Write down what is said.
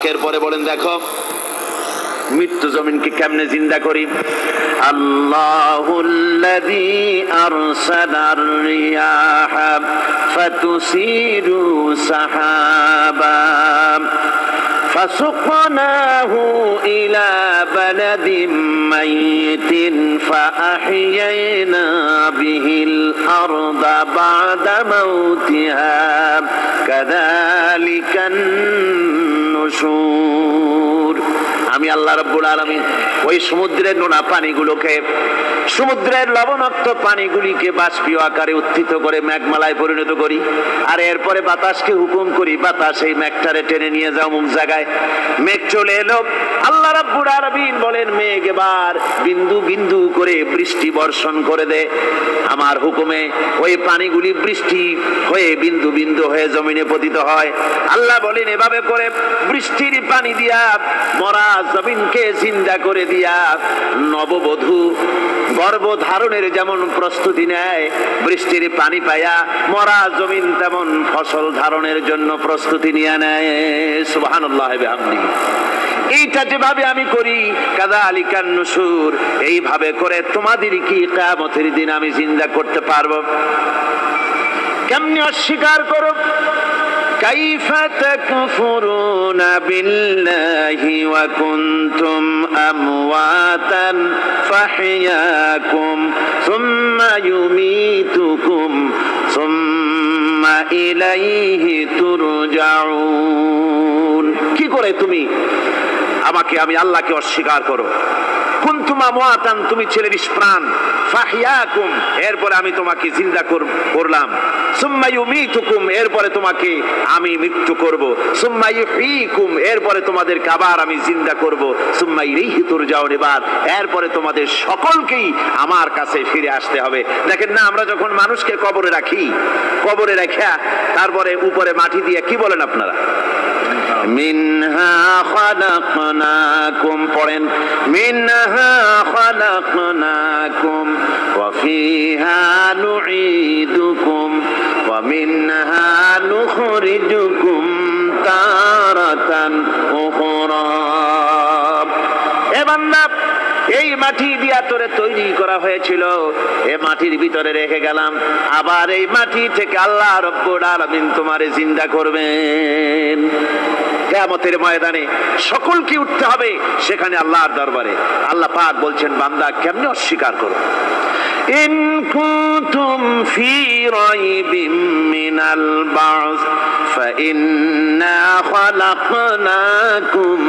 এরপরে বলেন দেখো মৃত্যু জমিনকে কেমনে জিন্দা করি। আল্লাহুল্লাযী আরসালার রিয়াহা ফাতুসিরু সাহাবা ফাসুকনাহু ইলা বালাদিম মাইতিন ফাআহইয়ানা বিহিল আরদা বা'দা মাউতিহা কাযালিকান নুশুর। আমি আল্লাহ রাব্বুল আলামিন ওই সমুদ্রের নোনা পানিগুলোকে, সমুদ্রের লবণাক্ত পানিগুলিকে বাষ্পীয় আকারে উত্থিত করে মেঘমালায় পরিণত করি, আর এরপরে বাতাসকে হুকুম করি বাতাস এই মেঘটারে টেনে নিয়ে যাও অমুক জায়গায়। মেঘ চলে এলো, আল্লাহ রাব্বুল আলামিন বলেন মেঘ এবার বিন্দু বিন্দু করে বৃষ্টি বর্ষণ করে দে। আমার হুকুমে ওই পানিগুলি বৃষ্টি হয়ে বিন্দু বিন্দু হয়ে জমিনে পতিত হয়। আল্লাহ বলেন এভাবে করে বৃষ্টির পানি দিয়া মরা জমিনকে জিন্দা করে দিয়া নববধূ গর্ভ ধারণের যেমন প্রস্তুতি নেয়, বৃষ্টির পানি পায়া মরা জমিন তেমন ফসল ধারণের জন্য প্রস্তুতি নিয়ে নেয়। সুবহানাল্লাহি ওয়া বিহামদিহি। এইটা যেভাবে আমি করি কাযালিকান নুশুর, এইভাবে করে তোমাদের কি কিয়ামতের দিন আমি জিন্দা করতে পারবো? কেমনে অস্বীকার করো? কাইফা তাকফুরুনা বিল্লাহি ওয়া কুনতুম আমওয়াতান ফাহইয়াকুম সুম্মা ইউমীতুকুম সুম্মা ইলাইহি তুরজাউন। কি করে তুমি আমাকে, আমি আল্লাহকে অস্বীকার করো? কুনতুম আমওয়াতান, তুমি ছিলে নিষ্প্রাণ, ফাহইয়াকুম, এরপরে আমি তোমাকে জিন্দা করলাম, সুম্মা ইউমীতুকুম, এরপরে তোমাকে আমি মৃত্যু করব, সুম্মা ইউহয়ীকুম, এরপরে তোমাদেরকে আবার আমি জিন্দা করব, সুম্মা ইলাইহি তুরজাউন, এরপরে তোমাদের সকলকেই আমার কাছে ফিরে আসতে হবে। দেখেন না, আমরা যখন মানুষকে কবরে রাখি, কবরে রাখা তারপরে উপরে মাটি দিয়ে কি বলেন আপনারা? মিনহা খালাকনাকুম, পড়েন মিনহা খালাকনাকুম ওয়া ফিহা নুঈদুকুম ওয়া মিনহা নুখরিজুকুম তারাতান উখরা। এ বান্দা, এই মাটি দিয়া তোরে তৈরি করা হয়েছিল, এ মাটির ভিতরে রেখে গেলাম, আবার এই মাটি থেকে আল্লাহ রাব্বুল আলামিন তোমারে জিন্দা করবেন। কিয়ামতের ময়দানে সকলকে উঠতে হবে সেখানে আল্লাহর দরবারে। আল্লাহ পাক বলছেন বান্দা কেমনে অস্বীকার করো? ইন কুনতুম ফি রাইবিম মিনাল বা'স ফাইন্না খালাকনাকুম